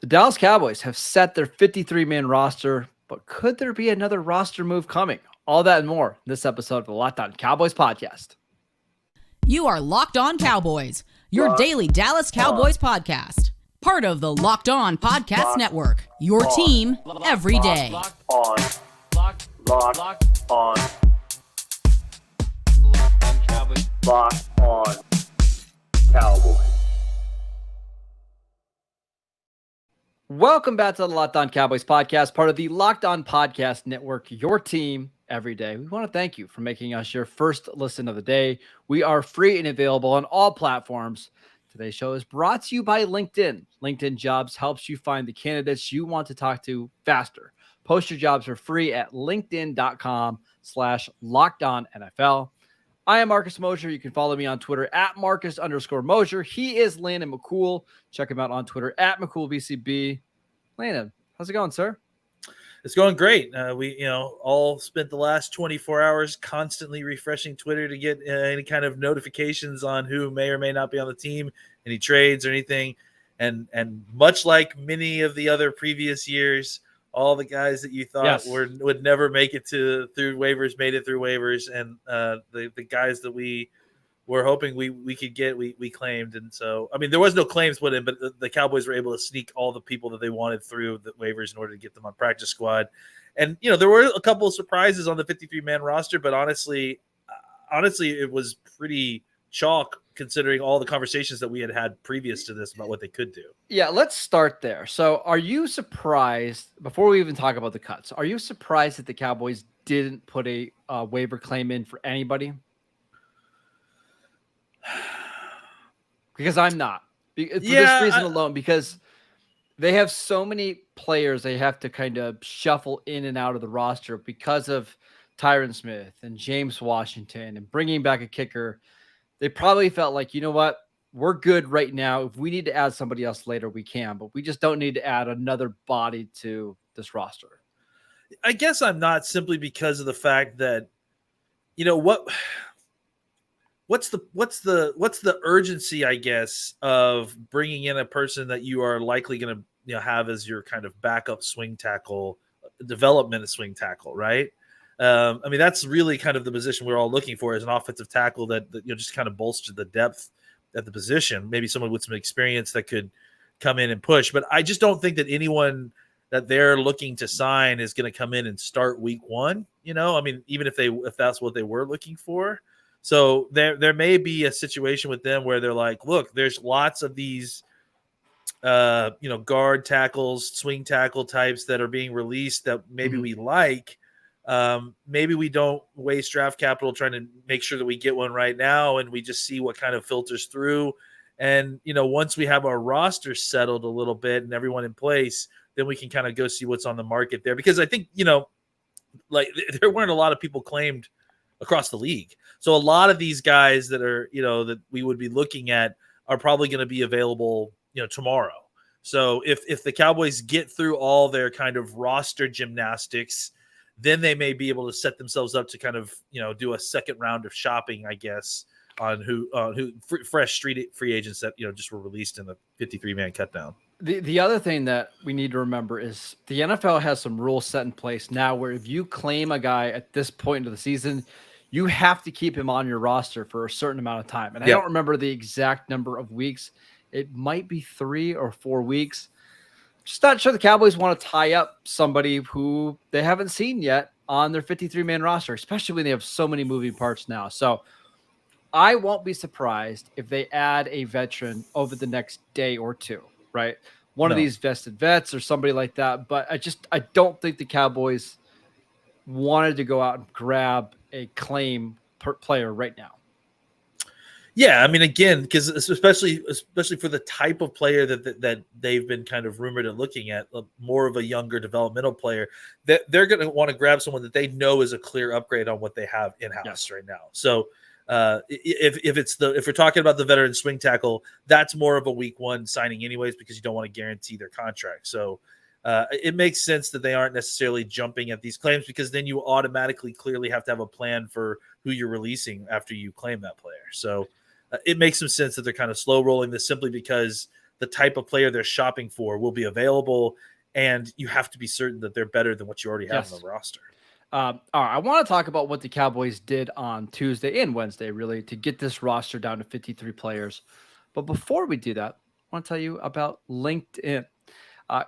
The Dallas Cowboys have set their 53-man roster, but could there be another roster move coming? All that and more in this episode of the Locked On Cowboys podcast. You are Locked On Cowboys, your daily Dallas Cowboys podcast. Part of the Locked On Podcast Network, your team every day. Locked On Cowboys. Locked On Cowboys. Welcome back to the Locked On Cowboys podcast, part of the Locked On Podcast Network, your team every day. We want to thank you for making us your first listen of the day. We are free and available on all platforms. Today's show is brought to you by LinkedIn. LinkedIn Jobs helps you find the candidates you want to talk to faster. Post your jobs for free at linkedin.com/LockedOnNFL. I am Marcus Mosher. You can follow me on Twitter at Marcus_Mosher. He is Landon McCool. Check him out on Twitter at McCoolBCB. Landon, how's it going, sir? It's going great. We all spent the last 24 hours constantly refreshing Twitter to get any kind of notifications on who may or may not be on the team, any trades or anything. And much like many of the other previous years, all the guys that you thought would never make it through waivers made it through waivers, and the guys that we were hoping we could get, we claimed. And so, I mean, there was no claims put in, but the Cowboys were able to sneak all the people that they wanted through the waivers in order to get them on practice squad. And there were a couple of surprises on the 53-man roster, but honestly, it was pretty chalk considering all the conversations that we had previous to this about what they could do. Yeah, let's start there. So are you surprised, before we even talk about the cuts, are you surprised that the Cowboys didn't put a waiver claim in for anybody? Because I'm not. For this reason alone, because they have so many players they have to kind of shuffle in and out of the roster because of Tyron Smith and James Washington and bringing back a kicker. They probably felt like, you know what, we're good right now. If we need to add somebody else later, we can, but we just don't need to add another body to this roster. I guess I'm not, simply because of the fact that, what's the urgency, I guess, of bringing in a person that you are likely going to have as your kind of backup swing tackle, development swing tackle, right? I mean, that's really kind of the position we're all looking for, as an offensive tackle that just kind of bolster the depth at the position. Maybe someone with some experience that could come in and push. But I just don't think that anyone that they're looking to sign is going to come in and start week one. I mean, even if that's what they were looking for. So there may be a situation with them where they're like, look, there's lots of these guard tackles, swing tackle types that are being released that maybe we like. Maybe we don't waste draft capital trying to make sure that we get one right now, and we just see what kind of filters through. And, once we have our roster settled a little bit and everyone in place, then we can kind of go see what's on the market there. Because I think, like, there weren't a lot of people claimed across the league. So a lot of these guys that are, that we would be looking at are probably going to be available, tomorrow. So if the Cowboys get through all their kind of roster gymnastics, then they may be able to set themselves up to kind of, do a second round of shopping, I guess, on who fresh free agents that, just were released in the 53-man cutdown. The other thing that we need to remember is the NFL has some rules set in place now where if you claim a guy at this point of the season, you have to keep him on your roster for a certain amount of time. And I don't remember the exact number of weeks. It might be 3 or 4 weeks. Just not sure the Cowboys want to tie up somebody who they haven't seen yet on their 53-man roster, especially when they have so many moving parts now. So I won't be surprised if they add a veteran over the next day or two, right? One of these vested vets or somebody like that. But I don't think the Cowboys wanted to go out and grab a claim player right now. Yeah, I mean, again, because especially for the type of player that they've been kind of rumored at looking at, more of a younger developmental player, that they're going to want to grab someone that they know is a clear upgrade on what they have in-house right now. So if we're talking about the veteran swing tackle, that's more of a week one signing anyways, because you don't want to guarantee their contract. So it makes sense that they aren't necessarily jumping at these claims, because then you automatically clearly have to have a plan for who you're releasing after you claim that player. So it makes some sense that they're kind of slow rolling this, simply because the type of player they're shopping for will be available, and you have to be certain that they're better than what you already have on the roster. All right, I want to talk about what the Cowboys did on Tuesday and Wednesday, really, to get this roster down to 53 players. But before we do that, I want to tell you about LinkedIn.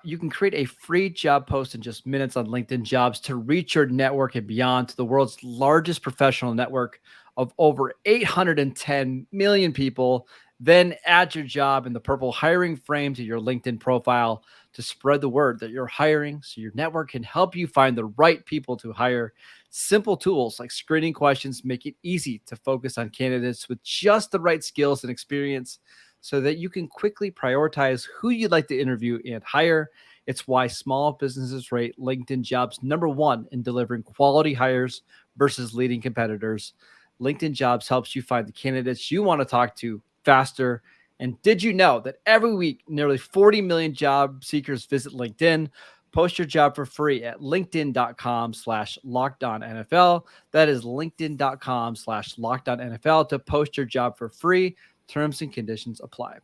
You can create a free job post in just minutes on LinkedIn Jobs to reach your network and beyond to the world's largest professional network of over 810 million people. Then add your job in the purple hiring frame to your LinkedIn profile to spread the word that you're hiring so your network can help you find the right people to hire. Simple tools like screening questions make it easy to focus on candidates with just the right skills and experience so that you can quickly prioritize who you'd like to interview and hire. It's why small businesses rate LinkedIn Jobs #1 in delivering quality hires versus leading competitors. LinkedIn Jobs helps you find the candidates you want to talk to faster. And did you know that every week, nearly 40 million job seekers visit LinkedIn? Post your job for free at linkedin.com/lockedonnfl. That is linkedin.com/lockedonnfl to post your job for free. Terms and conditions apply.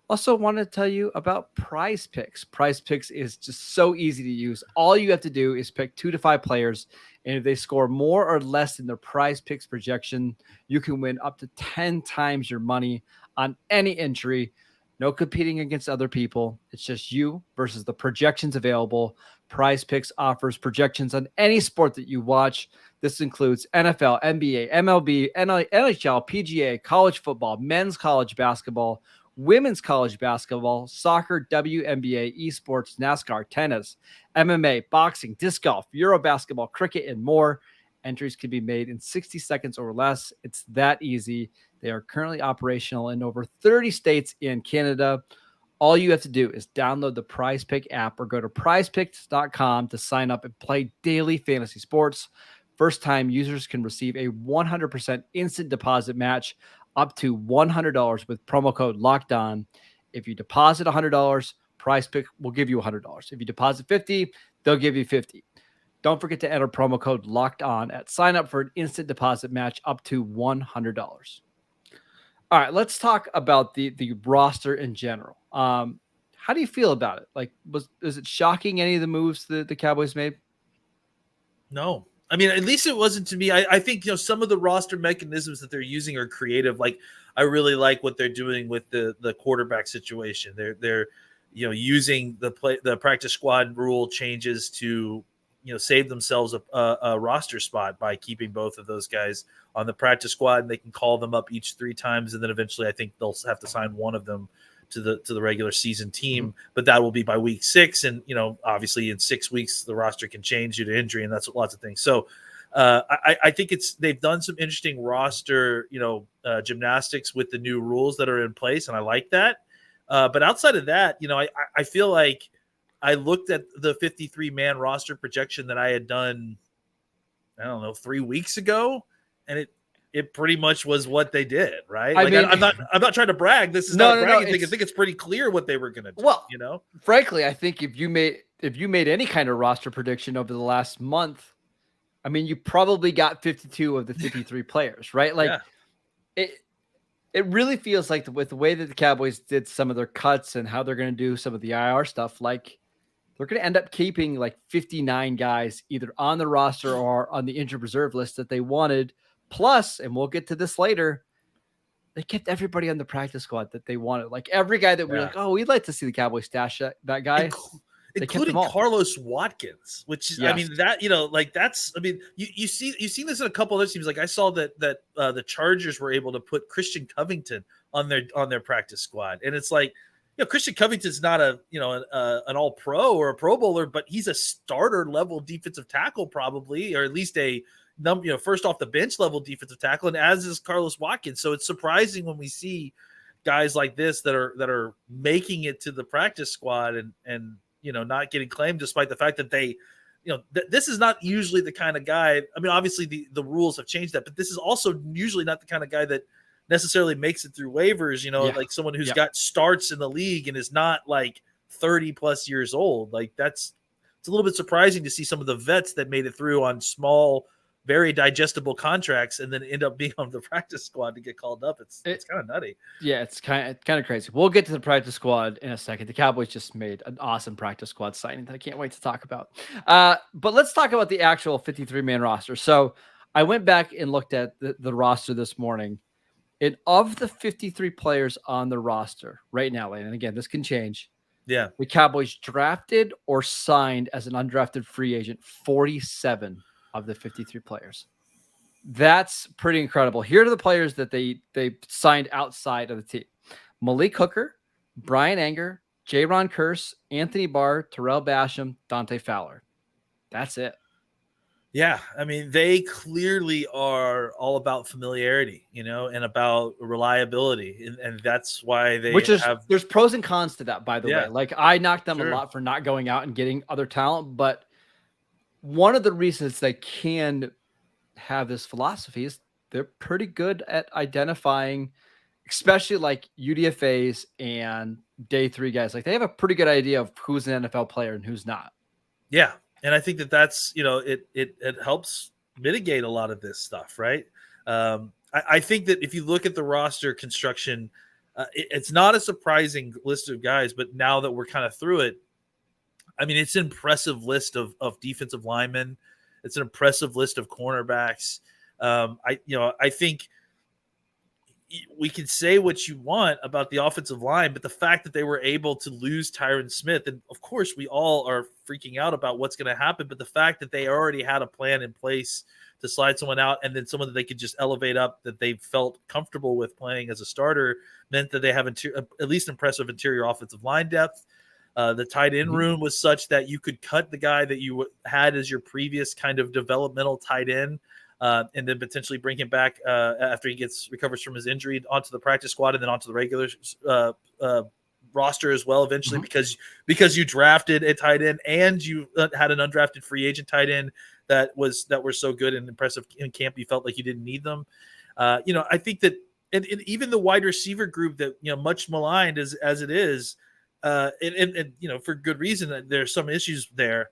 Also want to tell you about Prize Picks. Prize Picks is just so easy to use. All you have to do is pick 2 to 5 players, and if they score more or less than their Prize Picks projection, you can win up to 10 times your money on any entry. No competing against other people. It's just you versus the projections available. Prize Picks offers projections on any sport that you watch. This includes NFL, NBA, MLB, NHL, PGA, college football, men's college basketball, women's college basketball, soccer, WNBA, esports, NASCAR, tennis, MMA, boxing, disc golf, Euro basketball, cricket, and more. Entries can be made in 60 seconds or less. It's that easy. They are currently operational in over 30 states and Canada. All you have to do is download the Prize Pick app or go to prizepicks.com to sign up and play daily fantasy sports. First-time users can receive a 100% instant deposit match up to $100 with promo code Locked On. If you deposit $100, Prize Pick will give you $100. If you deposit $50, they'll give you $50. Don't forget to enter promo code Locked On at sign up for an instant deposit match up to $100. All right, let's talk about the roster in general. How do you feel about it? Like, is it shocking any of the moves that the Cowboys made? No. I mean, at least it wasn't to me. I think, some of the roster mechanisms that they're using are creative. Like, I really like what they're doing with the quarterback situation. They're using the practice squad rule changes to save themselves a roster spot by keeping both of those guys on the practice squad, and they can call them up each 3 times, and then eventually I think they'll have to sign one of them to the regular season team, but that will be by week 6. And, obviously in 6 weeks, the roster can change due to injury, and that's lots of things. So I think they've done some interesting roster, gymnastics with the new rules that are in place. And I like that. But outside of that, I feel like I looked at the 53-man roster projection that I had done, 3 weeks ago, and it pretty much was what they did, right? I'm not trying to brag. This is not a bragging thing. I think it's pretty clear what they were going to do. Well, frankly, I think if you made any kind of roster prediction over the last month, I mean, you probably got 52 of the 53 players, right? Like, it really feels like with the way that the Cowboys did some of their cuts and how they're going to do some of the IR stuff, like they're going to end up keeping like 59 guys either on the roster or on the injured reserve list that they wanted. Plus, and we'll get to this later, they kept everybody on the practice squad that they wanted. Like every guy that we're like, oh, we'd like to see the Cowboys stash that guy. Including Carlos Watkins, which is, I mean, that, that's, I mean, you've seen this in a couple other teams. Like I saw that the Chargers were able to put Christian Covington on their practice squad. And it's like, Christian Covington's not an all pro or a pro bowler, but he's a starter level defensive tackle probably, or at least a first off the bench level defensive tackle, and as is Carlos Watkins. So it's surprising when we see guys like this that are making it to the practice squad and not getting claimed, despite the fact that they, this is not usually the kind of guy. I mean, obviously the rules have changed that, but this is also usually not the kind of guy that necessarily makes it through waivers, like someone who's got starts in the league and is not like 30 plus years old. Like it's a little bit surprising to see some of the vets that made it through on small very digestible contracts and then end up being on the practice squad to get called up. It's kind of nutty. Yeah, it's kind of crazy. We'll get to the practice squad in a second. The Cowboys just made an awesome practice squad signing that I can't wait to talk about. But let's talk about the actual 53-man roster. So I went back and looked at the roster this morning. And of the 53 players on the roster right now, and again, this can change. Yeah. The Cowboys drafted or signed as an undrafted free agent 47 of the 53 players. That's pretty incredible. Here are the players that they signed outside of the team. Malik Hooker, Brian Anger, J-Ron Curse, Anthony Barr, Terrell Basham, Dante Fowler. That's it. Yeah, I mean, they clearly are all about familiarity, and about reliability, and that's why there's pros and cons to that, by the way. Like, I knocked them a lot for not going out and getting other talent, but one of the reasons they can have this philosophy is they're pretty good at identifying, especially like UDFAs and day 3 guys. Like, they have a pretty good idea of who's an NFL player and who's not. Yeah. And I think that's, it helps mitigate a lot of this stuff, right? I think that if you look at the roster construction, it's not a surprising list of guys, but now that we're kind of through it, I mean, it's an impressive list of defensive linemen. It's an impressive list of cornerbacks. I think we can say what you want about the offensive line, but the fact that they were able to lose Tyron Smith, and of course we all are freaking out about what's going to happen, but the fact that they already had a plan in place to slide someone out and then someone that they could just elevate up that they felt comfortable with playing as a starter meant that they have at least impressive interior offensive line depth. The tight end room was such that you could cut the guy that you had as your previous kind of developmental tight end, and then potentially bring him back after he recovers from his injury onto the practice squad and then onto the regular roster as well eventually, because you drafted a tight end and you had an undrafted free agent tight end that were so good and impressive in camp you felt like you didn't need them. I think that and even the wide receiver group that much maligned as it is, and for good reason, there's some issues there.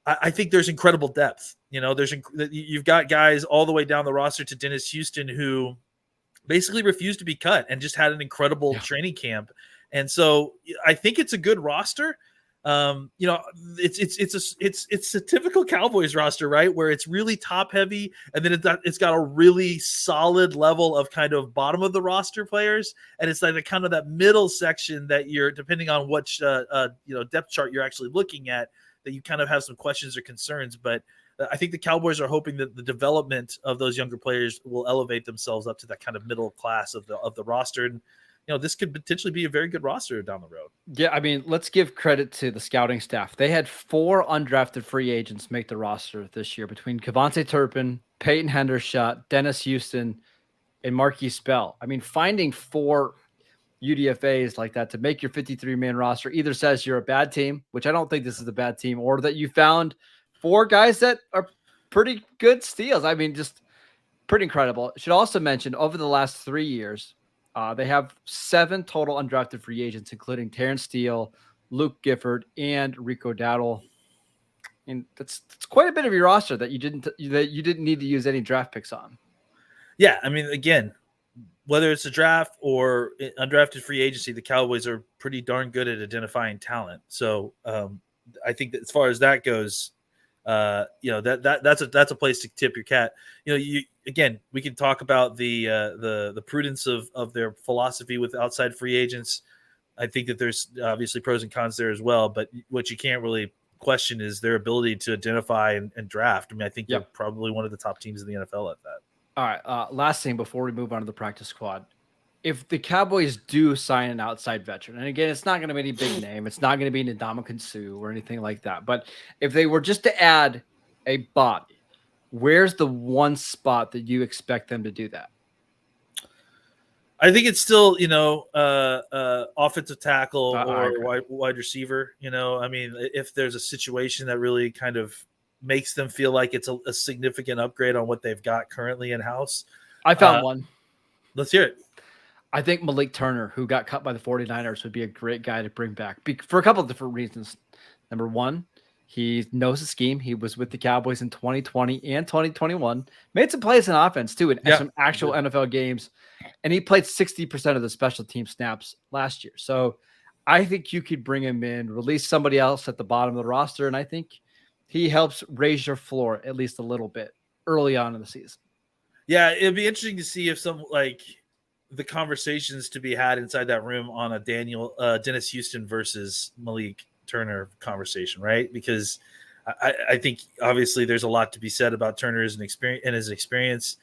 I think there's incredible depth. You've got guys all the way down the roster to Dennis Houston who basically refused to be cut and just had an incredible training camp. And so I think it's a good roster. It's a typical Cowboys roster, right? Where it's really top heavy, and then it's got a really solid level of kind of bottom of the roster players, and it's like kind of that middle section that you're, depending on which depth chart you're actually looking at, that you kind of have some questions or concerns. But I think the Cowboys are hoping that the development of those younger players will elevate themselves up to that kind of middle class of the roster. And this could potentially be a very good roster down the road. Yeah, I mean, let's give credit to the scouting staff. They had 4 undrafted free agents make the roster this year between Kevontae Turpin, Peyton Hendershot, Dennis Houston, and Marquise Bell. I mean, finding 4 UDFAs like that to make your 53-man roster either says you're a bad team, which I don't think this is a bad team, or that you found 4 guys that are pretty good steals. I mean, just pretty incredible. I should also mention, over the last 3 years, they have 7 total undrafted free agents, including Terrence Steele, Luke Gifford, and Rico Dowdle. And that's quite a bit of your roster that you didn't need to use any draft picks on. Yeah, I mean, again, whether it's a draft or undrafted free agency, the Cowboys are pretty darn good at identifying talent. So I think that as far as that goes, that's a place to tip your cap. Again, we can talk about the prudence of their philosophy with outside free agents. I think that there's obviously pros and cons there as well, but what you can't really question is their ability to identify and draft. I mean, I think they're probably one of the top teams in the NFL at that. All right. Last thing before we move on to the practice squad. If the Cowboys do sign an outside veteran, and again, it's not going to be any big name. It's not going to be Ndamukong Suh or anything like that. But if they were just to add a body, where's the one spot that you expect them to do that? I think it's still, offensive tackle or wide receiver. I mean, if there's a situation that really kind of makes them feel like it's a significant upgrade on what they've got currently in-house. I found one. Let's hear it. I think Malik Turner, who got cut by the 49ers, would be a great guy to bring back for a couple of different reasons. Number one, He knows the scheme. He was with the Cowboys in 2020 and 2021. Made some plays in offense too, and some actual NFL games. And he played 60% of the special team snaps last year. So I think you could bring him in, release somebody else at the bottom of the roster, and I think he helps raise your floor at least a little bit early on in the season. Yeah, it'd be interesting to see if some the conversations to be had inside that room on a Dennis Houston versus Malik Turner conversation, right? Because I think obviously there's a lot to be said about Turner as his experience.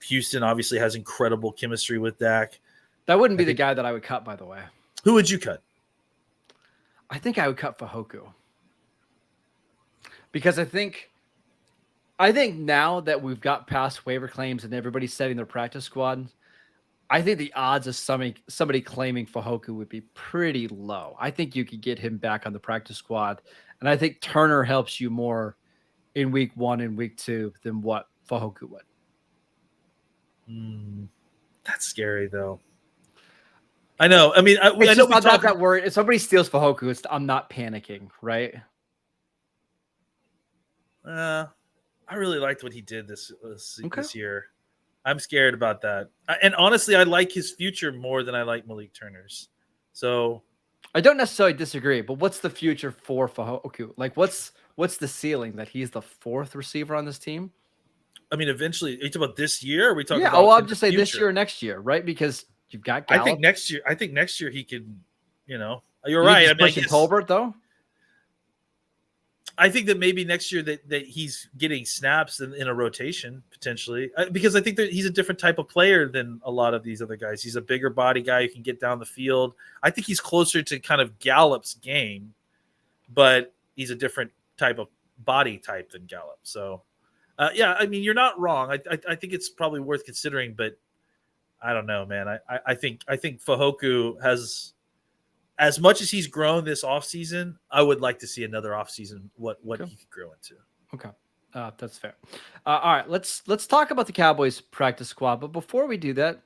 Houston obviously has incredible chemistry with Dak. That wouldn't be the guy that I would cut, by the way. Who would you cut? I think I would cut Fajoku. Because I think now that we've got past waiver claims and everybody's setting their practice squad, I think the odds of somebody claiming Fajoku would be pretty low. I think you could get him back on the practice squad. And I think Turner helps you more in week 1 and week 2 than what Fajoku would. That's scary, though. I know. I mean, I know I'm not that worried. If somebody steals Fajoku, I'm not panicking, right? I really liked what he did this year. I'm scared about that. And honestly, I like his future more than I like Malik Turner's. So I don't necessarily disagree, but what's the future for Fajoku? Like, what's the ceiling that he's the 4th receiver on this team? I mean, eventually, are you talking about this year? Or are we talking about I'll just say this year or next year, right? Because you've got Gallup. I think next year he could, you're right. I mean, Tolbert, though? I think that maybe next year that he's getting snaps in a rotation potentially, because I think that he's a different type of player than a lot of these other guys. He's a bigger body guy who can get down the field. I think he's closer to kind of Gallup's game, but he's a different type of body type than Gallup. So, I mean, you're not wrong. I think it's probably worth considering, but I don't know, man. I think Fajoku has. As much as he's grown this offseason, I would like to see another offseason what he could grow into. Okay. That's fair. All right, let's talk about the Cowboys practice squad. But before we do that, I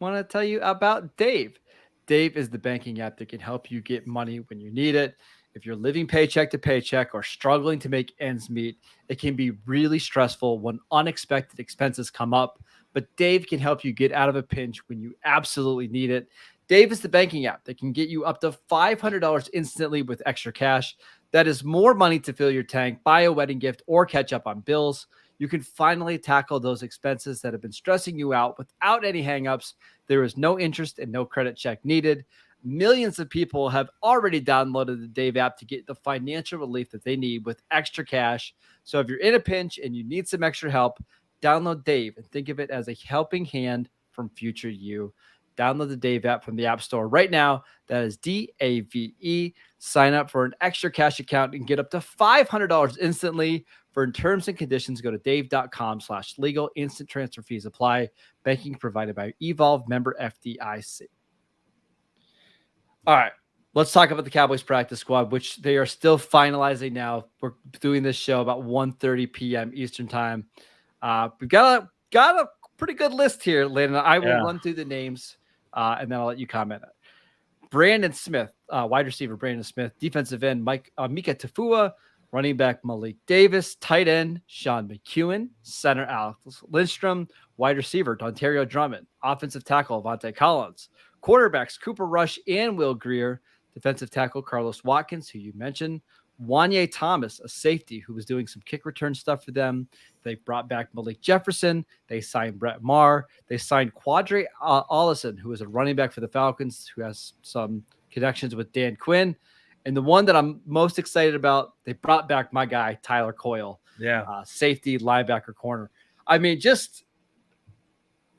want to tell you about Dave. Dave is the banking app that can help you get money when you need it. If you're living paycheck to paycheck or struggling to make ends meet, it can be really stressful when unexpected expenses come up. But Dave can help you get out of a pinch when you absolutely need it. Dave is the banking app that can get you up to $500 instantly with extra cash. That is more money to fill your tank, buy a wedding gift, or catch up on bills. You can finally tackle those expenses that have been stressing you out without any hangups. There is no interest and no credit check needed. Millions of people have already downloaded the Dave app to get the financial relief that they need with extra cash. So if you're in a pinch and you need some extra help, download Dave and think of it as a helping hand from future you. Download the Dave app from the App Store right now. That is DAVE. Sign up for an extra cash account and get up to $500 instantly. For terms and conditions, go to dave.com/legal. Instant transfer fees apply. Banking provided by Evolve, member FDIC. All right, let's talk about the Cowboys practice squad, which they are still finalizing now. We're doing this show about 1:30 p.m. Eastern time. We've got a pretty good list here, Landon. I will run through the names. And then I'll let you comment. Brandon Smith, wide receiver Brandon Smith, defensive end Mika Tafua, running back Malik Davis, tight end Sean McEwen, center Alex Lindstrom, wide receiver Dontario Drummond, offensive tackle Vontae Collins, quarterbacks Cooper Rush and Will Grier, defensive tackle Carlos Watkins, who you mentioned, Wanye Thomas, a safety who was doing some kick return stuff for them. They brought back Malik Jefferson. They signed Brett Maher. They signed Quadre Ollison, who is a running back for the Falcons, who has some connections with Dan Quinn. And the one that I'm most excited about, they brought back my guy, Tyler Coyle. Safety, linebacker, corner. I mean,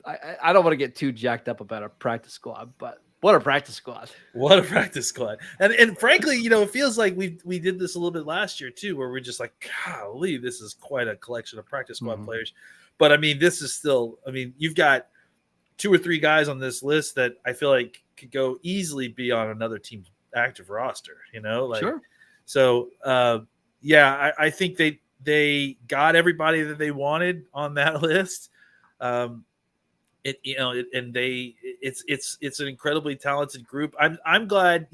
I don't want to get too jacked up about a practice squad, but what a practice squad. What a practice squad. And frankly, it feels like we did this a little bit last year too, where we're just like, golly, this is quite a collection of practice squad players. But I mean, this is still, you've got 2 or 3 guys on this list that I feel like could go easily be on another team's active roster, Sure. So, I think they got everybody that they wanted on that list. It's an incredibly talented group. I'm glad,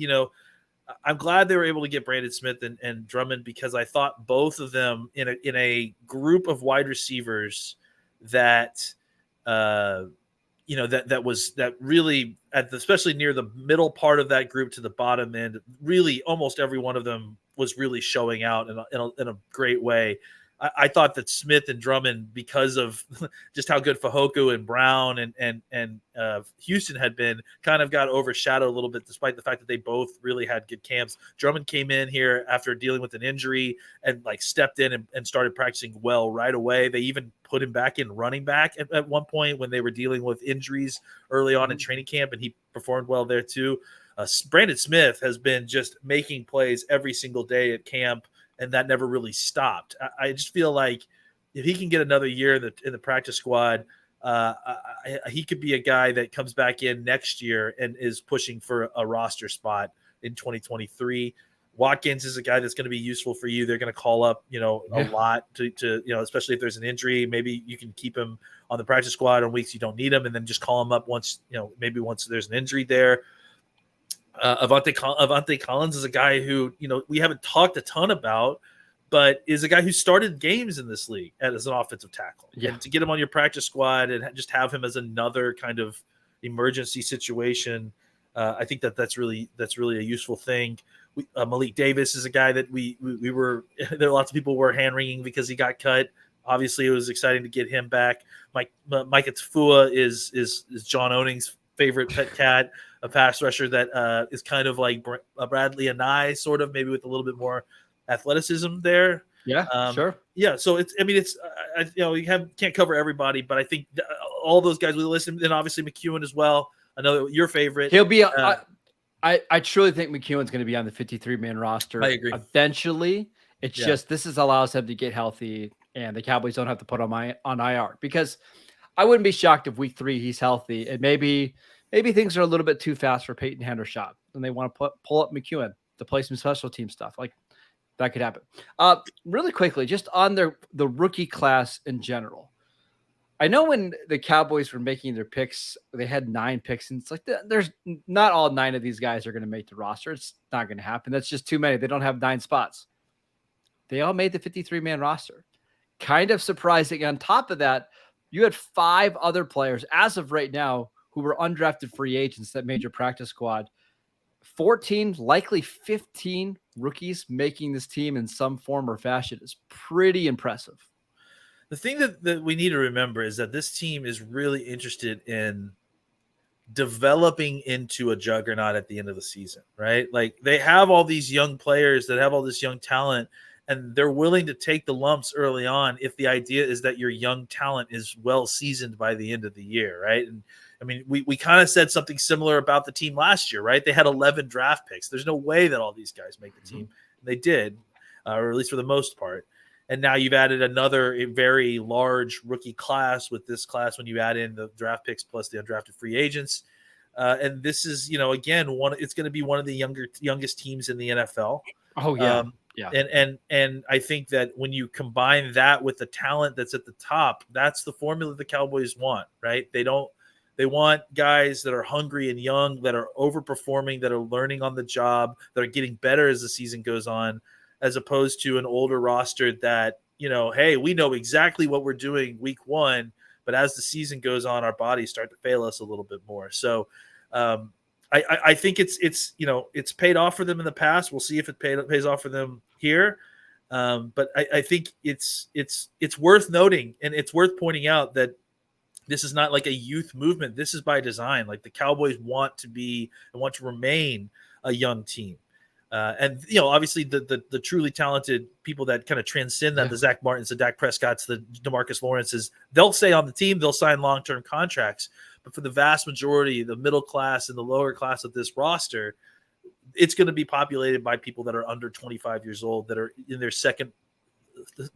I'm glad they were able to get Brandon Smith and Drummond, because I thought both of them in a group of wide receivers that that really especially near the middle part of that group to the bottom end, really almost every one of them was really showing out in a great way. I thought that Smith and Drummond, because of just how good Fajoku and Brown and Houston had been, kind of got overshadowed a little bit, despite the fact that they both really had good camps. Drummond came in here after dealing with an injury and stepped in and started practicing well right away. They even put him back in running back at one point when they were dealing with injuries early on in training camp, and he performed well there too. Brandon Smith has been just making plays every single day at camp, and that never really stopped. I just feel like if he can get another year in the practice squad, he could be a guy that comes back in next year and is pushing for a roster spot in 2023. Watkins is a guy that's going to be useful for you. They're going to call up, a lot to especially if there's an injury. Maybe you can keep him on the practice squad on weeks you don't need him, and then just call him up once there's an injury there. Avante Collins is a guy who, we haven't talked a ton about, but is a guy who started games in this league as an offensive tackle. Yeah. And to get him on your practice squad and just have him as another kind of emergency situation, I think that's really a useful thing. Malik Davis is a guy that we were there. Lots of people were hand wringing because he got cut. Obviously, it was exciting to get him back. Micah Tafua is John Owning's favorite pet cat, a pass rusher that is kind of like Bradley Anai, sort of, maybe with a little bit more athleticism there. Yeah, sure. Yeah, so can't cover everybody, but I think all those guys we listed, and obviously McEwen as well. I know your favorite. He'll be. I truly think McEwen's going to be on the 53-man roster. I agree. Eventually, it's just this allows him to get healthy, and the Cowboys don't have to put him on IR, because I wouldn't be shocked if week 3 he's healthy, and maybe things are a little bit too fast for Peyton Hendershot, and they want to pull up McEwen to play some special team stuff. Like, that could happen. Really quickly, just on the rookie class in general. I know when the Cowboys were making their picks, they had 9 picks, and it's like there's not all 9 of these guys are going to make the roster. It's not going to happen. That's just too many. They don't have 9 spots. They all made the 53-man roster. Kind of surprising. On top of that, you had 5 other players as of right now who were undrafted free agents that made your practice squad. 14, likely 15 rookies making this team in some form or fashion is pretty impressive. The thing that we need to remember is that this team is really interested in developing into a juggernaut at the end of the season, right? Like, they have all these young players that have all this young talent, and they're willing to take the lumps early on if the idea is that your young talent is well seasoned by the end of the year, right? And I mean, we kind of said something similar about the team last year, right? They had 11 draft picks. There's no way that all these guys make the team. They did, or at least for the most part. And now you've added another very large rookie class with this class when you add in the draft picks plus the undrafted free agents. And this is, again, it's going to be one of the youngest teams in the NFL. Oh, yeah. Yeah. And I think that when you combine that with the talent that's at the top, that's the formula the Cowboys want, right? They want guys that are hungry and young, that are overperforming, that are learning on the job, that are getting better as the season goes on, as opposed to an older roster that, hey, we know exactly what we're doing week 1, but as the season goes on, our bodies start to fail us a little bit more. So I think it's paid off for them in the past. We'll see if it pays off for them here. But I think it's worth noting, and it's worth pointing out that this is not like a youth movement. This is by design. Like, the Cowboys want to remain a young team. And obviously the truly talented people that kind of transcend that, the Zach Martins, the Dak Prescotts, the DeMarcus Lawrences, they'll stay on the team. They'll sign long-term contracts. But for the vast majority, the middle class and the lower class of this roster, it's going to be populated by people that are under 25 years old, that are in their second,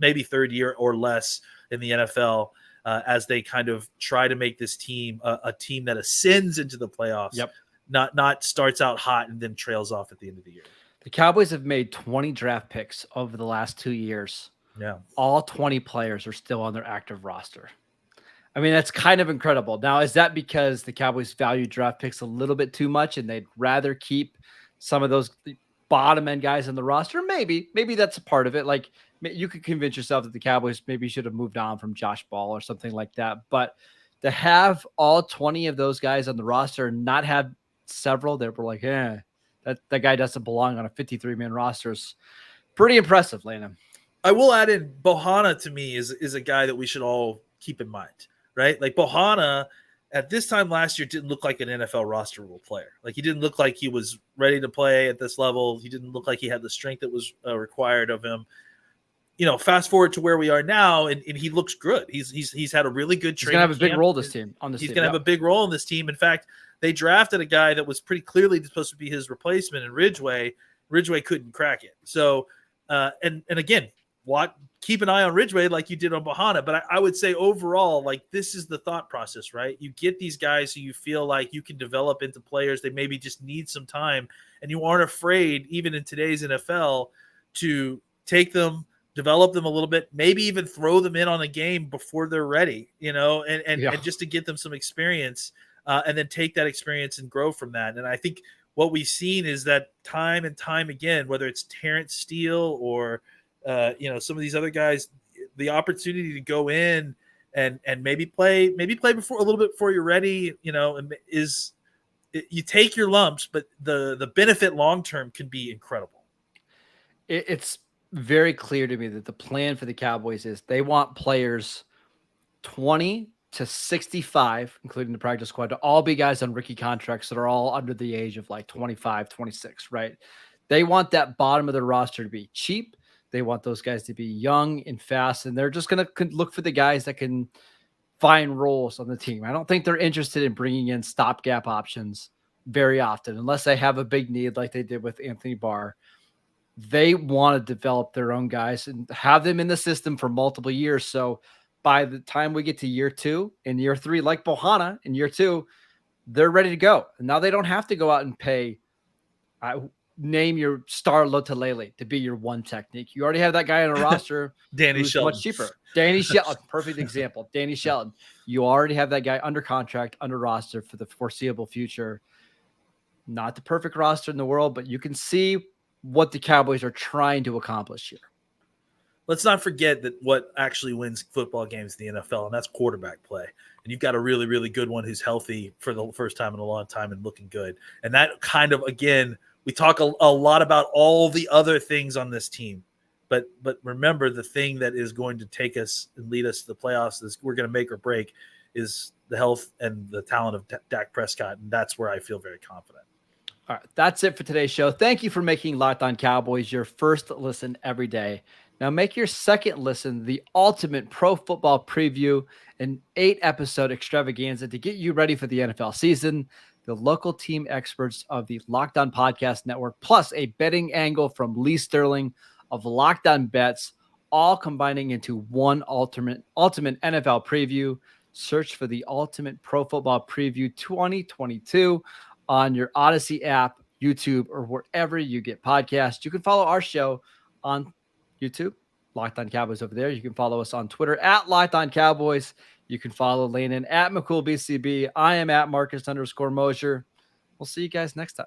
maybe third year or less in the NFL, as they kind of try to make this team a team that ascends into the playoffs. Yep. Not starts out hot and then trails off at the end of the year. The Cowboys have made 20 draft picks over the last 2 years. Yeah. All 20 players are still on their active roster. I mean, that's kind of incredible. Now, is that because the Cowboys value draft picks a little bit too much and they'd rather keep some of those bottom end guys in the roster. Maybe that's a part of it. Like you could convince yourself that the Cowboys maybe should have moved on from Josh Ball or something like that. But to have all 20 of those guys on the roster and not have several that were like, that guy doesn't belong on a 53-man roster is pretty impressive, Landon. I will add in Bohanna to me is a guy that we should all keep in mind, right? Like Bohanna at this time last year didn't look like an NFL roster rule player. Like he didn't look like he was ready to play at this level. He didn't look like he had the strength that was required of him. Fast forward to where we are now, and he looks good. He's had a really good training. He's gonna have a big role this team. He's gonna have a big role in this team. In fact, they drafted a guy that was pretty clearly supposed to be his replacement in Ridgeway. Ridgeway couldn't crack it. So, and again, keep an eye on Ridgeway like you did on Bohanna. But I would say overall, like this is the thought process, right? You get these guys who you feel like you can develop into players. They maybe just need some time, and you aren't afraid, even in today's NFL, to take them, develop them a little bit, maybe even throw them in on a game before they're ready, and just to get them some experience, and then take that experience and grow from that. And I think what we've seen is that time and time again, whether it's Terrence Steele or some of these other guys, the opportunity to go in and maybe play before a little bit before you're ready, you take your lumps, but the benefit long term can be incredible. It's very clear to me that the plan for the Cowboys is they want players 20 to 65, including the practice squad, to all be guys on rookie contracts that are all under the age of like 25, 26, right? They want that bottom of the roster to be cheap. They want those guys to be young and fast, and they're just going to look for the guys that can find roles on the team. I don't think they're interested in bringing in stopgap options very often, unless they have a big need like they did with Anthony Barr. They want to develop their own guys and have them in the system for multiple years. So by the time we get to year 2 and year 3, like Bohanna in year 2, they're ready to go. And now they don't have to go out and pay, name your star Lotalele to be your one technique. You already have that guy on a roster. Danny Shelton. Much cheaper. Danny Shelton, perfect example. Danny Shelton. You already have that guy under contract, under roster for the foreseeable future. Not the perfect roster in the world, but you can see what the Cowboys are trying to accomplish here. Let's not forget that what actually wins football games in the NFL, and that's quarterback play. And you've got a really, really good one who's healthy for the first time in a long time and looking good. And that kind of, again, we talk a lot about all the other things on this team. But remember, the thing that is going to take us and lead us to the playoffs is we're going to make or break is the health and the talent of Dak Prescott. And that's where I feel very confident. All right, that's it for today's show. Thank you for making Locked On Cowboys your first listen every day. Now make your second listen the ultimate pro football preview, an 8-episode extravaganza to get you ready for the NFL season. The local team experts of the Locked On Podcast Network, plus a betting angle from Lee Sterling of Locked On Bets, all combining into one ultimate NFL preview. Search for the Ultimate Pro Football Preview 2022 on your Odyssey app, YouTube, or wherever you get podcasts. You can follow our show on YouTube, Locked On Cowboys over there. You can follow us on Twitter at Locked On Cowboys. You can follow Landon at McCool BCB. I am at Marcus _Mosher. We'll see you guys next time.